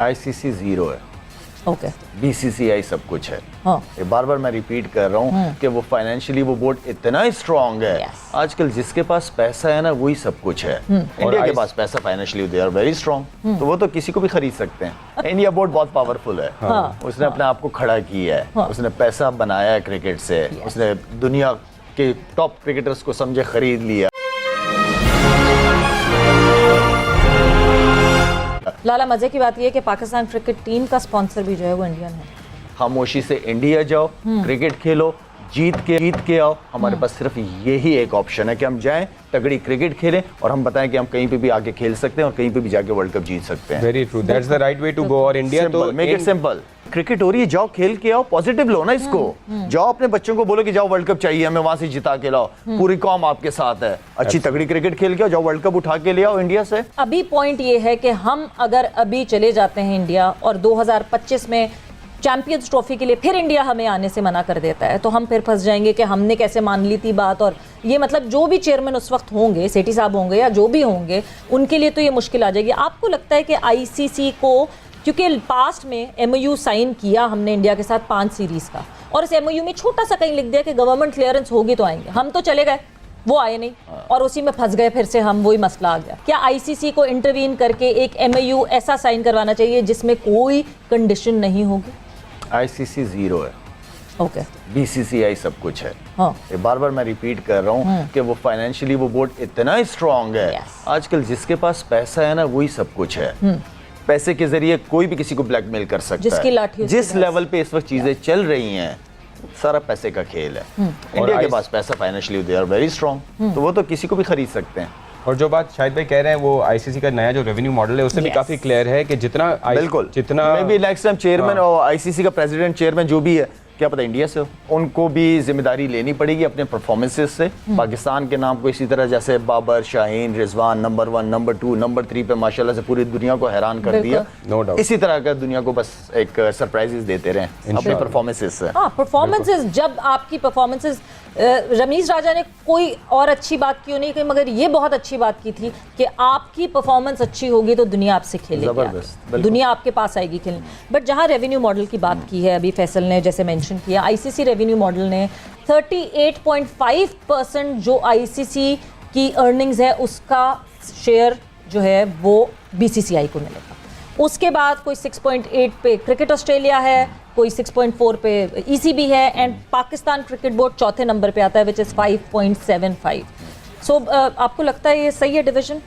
ICC zero है, okay, BCCI सब कुछ है। हाँ, ये बार बार मैं रिपीट कर रहा हूँ कि वो फाइनेंशियली वो बोर्ड इतना स्ट्रांग है। Yes. आजकल जिसके पास पैसा है ना वही सब कुछ है। इंडिया के पास पैसा financially they are very strong, तो वो तो किसी को भी खरीद सकते हैं। इंडिया बोर्ड बहुत पावरफुल है। हाँ, उसने अपने आप को खड़ा किया है। हाँ, उसने पैसा बनाया है क्रिकेट से। उसने दुनिया के टॉप क्रिकेटर्स को समझे खरीद लिया। लाला मजे की बात यह है कि पाकिस्तान क्रिकेट टीम का स्पॉन्सर भी जो है वो इंडियन है। खामोशी से इंडिया जाओ, क्रिकेट खेलो, जीत के आओ। हमारे पास सिर्फ यही एक ऑप्शन है कि हम जाएं, तगड़ी क्रिकेट खेलें और हम बताएं कि हम कहीं पे भी आगे खेल सकते हैं और कहीं पे भी जाके वर्ल्ड कप जीत सकते हैं। Very true, that's the right way to go. और इंडिया तो मेक इट सिंपल। क्रिकेट हो रही है, जाओ खेल के आओ, पॉजिटिव लो ना इसको। जाओ अपने बच्चों को बोलो कि जाओ वर्ल्ड कप चाहिए हमें, वहां से जिता के लाओ। पूरी कौम आपके साथ है। अच्छी तगड़ी क्रिकेट खेल के आओ, जाओ वर्ल्ड कप उठा के ले आओ इंडिया से। अभी पॉइंट ये है कि हम अगर अभी चले जाते हैं इंडिया और 2025 में चैंपियंस ट्रॉफी के लिए फिर इंडिया हमें आने से मना कर देता है, तो हम फिर फंस जाएंगे कि हमने कैसे मान ली थी बात। और ये मतलब जो भी चेयरमैन उस वक्त होंगे, सेठी साहब होंगे या जो भी होंगे, उनके लिए तो ये मुश्किल आ जाएगी। आपको लगता है कि आईसीसी को, क्योंकि पास्ट में एमओयू साइन किया हमने इंडिया के साथ 5 सीरीज का, और इस एमओयू में छोटा सा कहीं लिख दिया कि गवर्नमेंट क्लियरेंस होगी तो आएंगे, हम तो चले गए, वो आए नहीं और उसी में फंस गए। फिर से हम वही मसला आ गया। क्या आईसीसी को इंटरवीन करके एक एमओयू ऐसा साइन करवाना चाहिए जिसमें कोई कंडीशन नहीं होगी? आईसीसी जीरो है, ओके, बीसीसीआई सब कुछ है। हाँ, ये बार बार मैं रिपीट कर रहा हूँ कि वो फाइनेंशियली वो बोर्ड इतना स्ट्रांग है। Yes. आजकल जिसके पास पैसा है ना वही सब कुछ है। पैसे के जरिए कोई भी किसी को ब्लैकमेल कर सकता जिसकी है। लाठी उसकी जिस भैंस। लेवल पे इस वक्त चीजें चल रही हैं, सारा पैसे का खेल है। इंडिया के पास पैसा financially they are very strong, तो वो तो किसी को भी खरीद सकते हैं। और जो बात शाहिद भाई कह रहे हैं वो आईसीसी का नया जो रेवेन्यू मॉडल है उससे भी Yes. काफी क्लियर है कि बिल्कुल, जितना may be next time chairman और आईसीसी का प्रेसिडेंट चेयरमैन जो भी है, क्या पता इंडिया से हो, उनको भी जिम्मेदारी लेनी पड़ेगी अपने परफॉर्मेंसेस से। पाकिस्तान के नाम को इसी तरह जैसे Babar, Shaheen, Rizwan number 1, number 2, number 3 पे माशाल्लाह से पूरी दुनिया को हैरान कर दिया। नो डाउट, इसी तरह का दुनिया को बस एक सरप्राइजेस देते रहें अपने परफॉर्मेंसेस से। हाँ, परफॉर्मेंसेस, जब आपकी परफॉर्मेंसेस, रमीज राजा ने कोई और अच्छी बात क्यों नहीं की, मगर ये बहुत अच्छी बात की थी कि आपकी परफॉर्मेंस अच्छी होगी तो दुनिया आपसे खेलेगी, जबरदस्त, आगे। बिल्कुल। दुनिया आपके पास आएगी खेलने। बट जहाँ रेवेन्यू मॉडल की बात की है अभी फैसल ने, जैसे मेंशन किया, आईसीसी रेवेन्यू मॉडल ने 38.5% जो आईसीसी की अर्निंग्स है उसका शेयर जो है वो बीसीसीआई को मिलेगा। उसके बाद कोई 6.8 पे क्रिकेट ऑस्ट्रेलिया है, कोई 6.4 पे ईसीबी है, एंड पाकिस्तान क्रिकेट बोर्ड चौथे नंबर पे आता है विच इज़ 5.75। सो आपको लगता है ये सही है डिवीजन?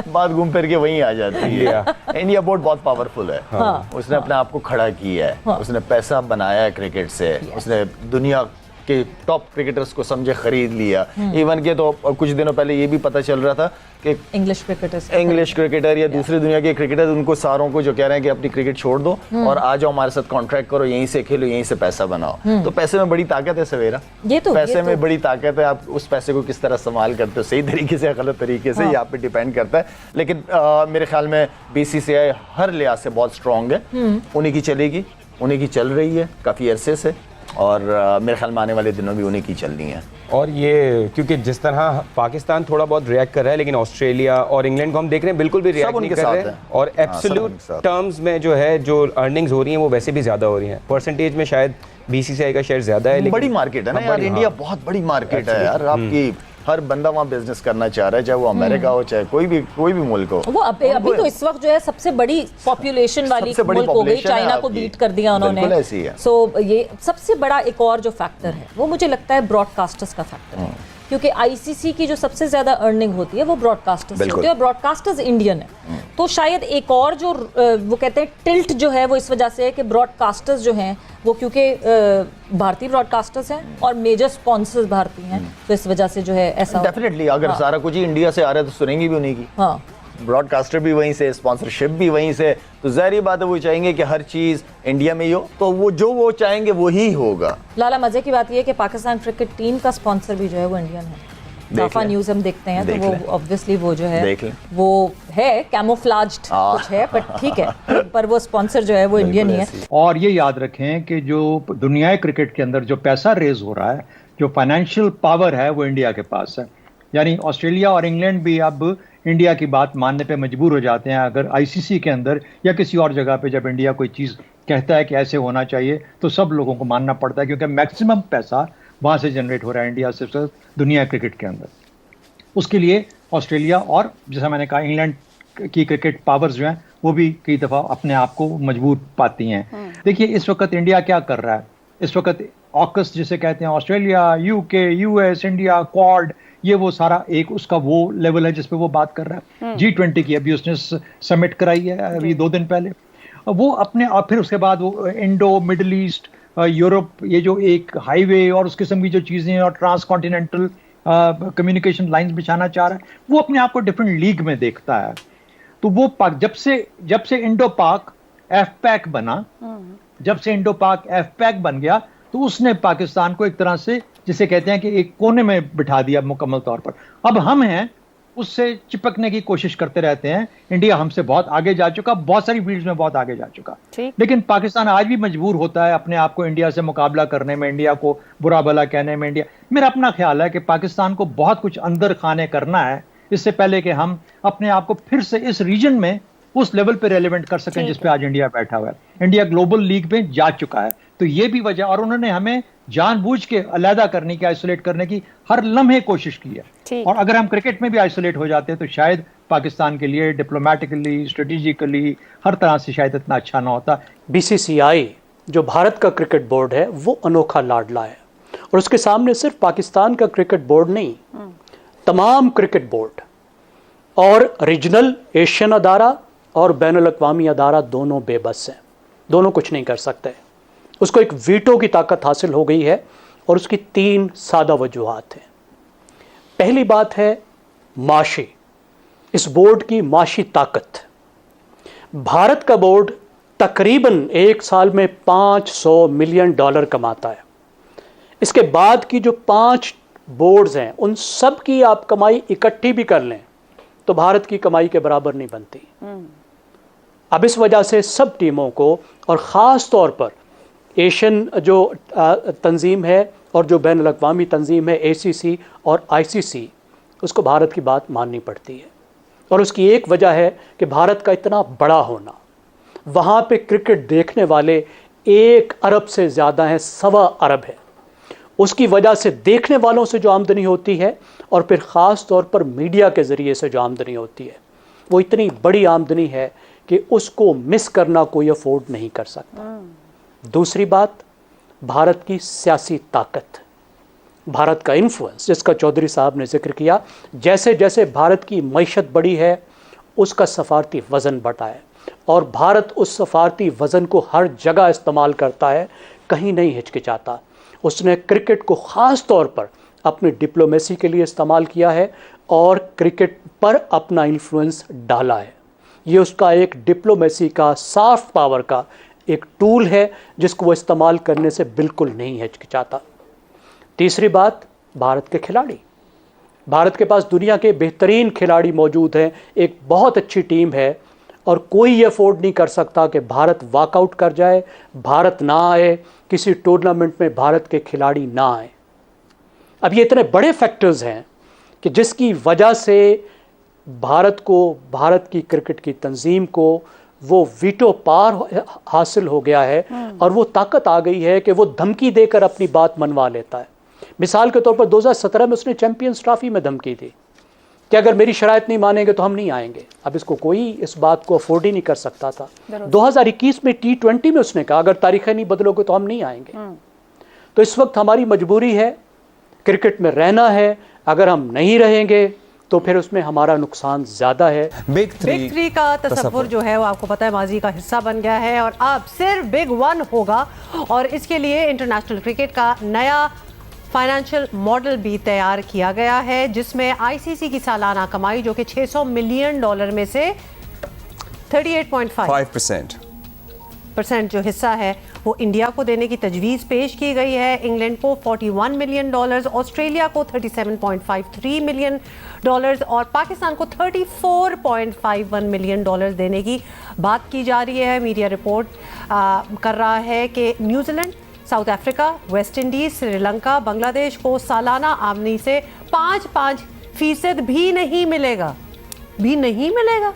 बात घूम फिर के वहीं आ जाती है। इंडिया बोर्ड बहुत पावरफुल है। हाँ, उसने अपने आप को खड़ा किया है। उसने पैसा बनाया है क्रिकेट से। उसने दुनिया के टॉप क्रिकेटर्स को समझे खरीद लिया। इवन के तो कुछ दिनों पहले ये भी पता चल रहा था कि इंग्लिश क्रिकेटर या दूसरी दुनिया के क्रिकेटर, उनको सारों को जो कह रहे हैं कि अपनी क्रिकेट छोड़ दो और आ जाओ हमारे साथ कॉन्ट्रैक्ट करो, यहीं से खेलो, यहीं से पैसा बनाओ। तो पैसे में बड़ी ताकत है सवेरा, पैसे में बड़ी ताकत है। आप उस पैसे को किस तरह इस्तेमाल करते हो, सही तरीके से या गलत तरीके से, ये आप पे डिपेंड करता है। लेकिन मेरे ख्याल में बीसीसीआई हर लिहाज से बहुत स्ट्रांग है। उन्हीं की चलेगी, उन्हीं की चल रही है काफ़ी अरसे से, और मेरे ख्याल में आने वाले दिनों भी उन्हीं की चलनी है। और ये क्योंकि जिस तरह पाकिस्तान थोड़ा बहुत रिएक्ट कर रहा है, लेकिन ऑस्ट्रेलिया और इंग्लैंड को हम देख रहे हैं बिल्कुल भी रिएक्ट नहीं कर रहे हैं। और एब्सोल्यूट टर्म्स में जो है जो अर्निंग्स हो रही हैं वो वैसे भी ज़्यादा हो रही हैं। परसेंटेज में शायद बीसीसीआई का शेयर ज़्यादा है, लेकिन बड़ी मार्केट है ना यार, इंडिया बहुत बड़ी मार्केट है यार। आपकी हर बंदा वहाँ बिजनेस करना चाह रहा है, चाहे वो अमेरिका हो चाहे कोई भी मुल्क हो। वो अभी तो इस वक्त जो है सबसे बड़ी पॉपुलेशन वाली मुल्क हो गई, चाइना को बीट कर दिया उन्होंने। सो ये सबसे बड़ा एक और जो फैक्टर है वो मुझे लगता है ब्रॉडकास्टर्स का फैक्टर है, क्योंकि आईसीसी की जो सबसे ज्यादा अर्निंग होती है वो ब्रॉडकास्टर्स से होती है, और ब्रॉडकास्टर्स इंडियन है। तो शायद एक और जो वो कहते हैं टिल्ट जो है वो इस वजह से है कि ब्रॉडकास्टर्स जो हैं वो क्योंकि भारतीय ब्रॉडकास्टर्स हैं और मेजर स्पॉन्सर्स भारतीय हैं, तो इस वजह से जो है ऐसा डेफिनेटली अगर सारा कुछ ही इंडिया से आ रहा है तो सुनेंगी भी उन्हीं की। हाँ, ब्रॉडकास्टर भी वहीं से, स्पॉन्सरशिप भी वहीं से, तो ज़ाहिर बात है वो चाहेंगे कि हर चीज़ इंडिया में ही हो, तो वो जो वो चाहेंगे वही होगा। लाला मजे की बात यह है कि पाकिस्तान क्रिकेट टीम का स्पॉन्सर भी जो है वो इंडियन है। काफा न्यूज़ हम देखते हैं तो वो ऑब्वियसली वो जो है वो है कैमोफ्लाज्ड कुछ है, बट ठीक है, पर वो स्पॉन्सर जो है वो इंडियन ही है। और ये याद रखें कि जो दुनियाई क्रिकेट के अंदर जो पैसा रेज हो रहा है, जो फाइनेंशियल पावर है वो इंडिया के पास है। यानी ऑस्ट्रेलिया और इंग्लैंड भी अब इंडिया की बात मानने पे मजबूर हो जाते हैं। अगर आईसीसी के अंदर या किसी और जगह पे जब इंडिया कोई चीज़ कहता है कि ऐसे होना चाहिए तो सब लोगों को मानना पड़ता है, क्योंकि मैक्सिमम पैसा वहाँ से जनरेट हो रहा है इंडिया से दुनिया क्रिकेट के अंदर। उसके लिए ऑस्ट्रेलिया और जैसा मैंने कहा इंग्लैंड की क्रिकेट पावर्स जो हैं वो भी कई दफ़ा अपने आप को मजबूत पाती हैं। देखिए इस वक्त इंडिया क्या कर रहा है, इस वक्त ऑकस जिसे कहते हैं, Australia, UK, US, India, quad, ये वो सारा एक उसका वो लेवल है जिस पे वो बात कर रहा है। G20 की अभी उसने समिट कराई है अभी 2 दिन पहले। वो अपने और फिर उसके बाद वो इंडो, मिडल ईस्ट, यूरोप, ये जो एक हाईवे और उस किस्म की जो चीज़ें हैं और ट्रांस कॉन्टिनेंटल कम्युनिकेशन लाइंस बिछाना चाह रहा है, वो अपने आप को डिफरेंट लीग में देखता है। तो वो जब से इंडो पाक एफपैक बना, जब से इंडो पाक एफपैक बन गया तो उसने पाकिस्तान को एक तरह से जिसे कहते हैं कि एक कोने में बिठा दिया मुकम्मल तौर पर। अब हम हैं उससे चिपकने की कोशिश करते रहते हैं। इंडिया हमसे बहुत आगे जा चुका, बहुत सारी फील्ड्स में बहुत आगे जा चुका, लेकिन पाकिस्तान आज भी मजबूर होता है अपने आप को इंडिया से मुकाबला करने में, इंडिया को बुरा भला कहने में। इंडिया, मेरा अपना ख्याल है कि पाकिस्तान को बहुत कुछ अंदर खाने करना है इससे पहले कि हम अपने आप को फिर से इस रीजन में उस लेवल पे रेलेवेंट कर सकें जिस पे आज इंडिया बैठा हुआ है। इंडिया ग्लोबल लीग में जा चुका है, तो ये भी वजह, और उन्होंने हमें जानबूझ के अलहदा करने की, आइसोलेट करने की हर लम्हे कोशिश की है। और अगर हम क्रिकेट में भी आइसोलेट हो जाते हैं तो शायद पाकिस्तान के लिए डिप्लोमेटिकली, स्ट्रेटेजिकली, हर तरह से शायद इतना अच्छा ना होता। बीसीसीआई जो भारत का क्रिकेट बोर्ड है वो अनोखा लाडला है, और उसके सामने सिर्फ पाकिस्तान का क्रिकेट बोर्ड नहीं, तमाम क्रिकेट बोर्ड और रीजनल एशियन अदारा और बैनुल-अक़वामी अदारा दोनों बेबस हैं, दोनों कुछ नहीं कर सकते। उसको एक वीटो की ताकत हासिल हो गई है और उसकी 3 सादा वजूहात हैं। पहली बात है माशी, इस बोर्ड की माशी ताकत। भारत का बोर्ड तकरीबन एक साल में $500 मिलियन कमाता है। इसके बाद की जो 5 बोर्ड्स हैं उन सब की आप कमाई इकट्ठी भी कर लें तो भारत की कमाई के बराबर नहीं बनती। अब इस वजह से सब टीमों को, और ख़ास तौर पर एशियन जो तंजीम है और जो बैनुल अक़वामी तंजीम है ACC और ICC, उसको भारत की बात माननी पड़ती है। और उसकी एक वजह है कि भारत का इतना बड़ा होना, वहाँ पे क्रिकेट देखने वाले 1 अरब से ज़्यादा हैं, 1.25 अरब है। उसकी वजह से देखने वालों से जो आमदनी होती है और फिर ख़ास तौर पर मीडिया के ज़रिए से जो आमदनी होती है वो इतनी बड़ी आमदनी है कि उसको मिस करना कोई अफोर्ड नहीं कर सकता। दूसरी बात, भारत की सियासी ताकत, भारत का इन्फ्लुएंस जिसका चौधरी साहब ने जिक्र किया। जैसे जैसे भारत की मईशत बढ़ी है उसका सफारती वज़न बढ़ा है, और भारत उस सफारती वज़न को हर जगह इस्तेमाल करता है, कहीं नहीं हिचकिचाता। उसने क्रिकेट को ख़ास तौर पर अपनी डिप्लोमेसी के लिए इस्तेमाल किया है और क्रिकेट पर अपना इन्फ्लुएंस डाला है। ये उसका एक डिप्लोमेसी का, सॉफ्ट पावर का एक टूल है जिसको वो इस्तेमाल करने से बिल्कुल नहीं हिचकिचाता। तीसरी बात, भारत के खिलाड़ी, भारत के पास दुनिया के बेहतरीन खिलाड़ी मौजूद हैं, एक बहुत अच्छी टीम है, और कोई ये अफोर्ड नहीं कर सकता कि भारत वॉकआउट कर जाए, भारत ना आए, किसी टूर्नामेंट में भारत के खिलाड़ी ना आए। अब ये इतने बड़े फैक्टर्स हैं कि जिसकी वजह से भारत को, भारत की क्रिकेट की तंजीम को वो वीटो पार हासिल हो गया है, और वो ताकत आ गई है कि वो धमकी देकर अपनी बात मनवा लेता है। मिसाल के तौर पर 2017 में उसने चैंपियंस ट्रॉफी में धमकी दी कि अगर मेरी शराइत नहीं मानेंगे तो हम नहीं आएंगे। अब इसको कोई इस बात को अफोर्ड ही नहीं कर सकता था। 2021 में T20 में उसने कहा अगर तारीखें नहीं बदलोगे तो हम नहीं आएंगे। तो इस वक्त हमारी मजबूरी है, क्रिकेट में रहना है। अगर हम नहीं रहेंगे तो फिर उसमें हमारा नुकसान ज़्यादा है। बिग थ्री का तसव्वुर जो है वो आपको पता है माजी का हिस्सा बन गया है, और अब सिर्फ बिग 1 होगा, और इसके लिए इंटरनेशनल क्रिकेट का नया फाइनेंशियल मॉडल भी तैयार किया गया है, जिसमें ICC की सालाना कमाई जो कि $600 मिलियन में से 38.5% जो हिस्सा है वो इंडिया को देने की तजवीज़ पेश की गई है। इंग्लैंड को $41 मिलियन, ऑस्ट्रेलिया को $37.53 मिलियन और पाकिस्तान को $34.51 मिलियन देने की बात की जा रही है। मीडिया रिपोर्ट कर रहा है कि New Zealand, south Africa, West Indies, Sri Lanka, Bangladesh को सालाना आमदनी से 5% भी नहीं मिलेगा। भी नहीं मिलेगा।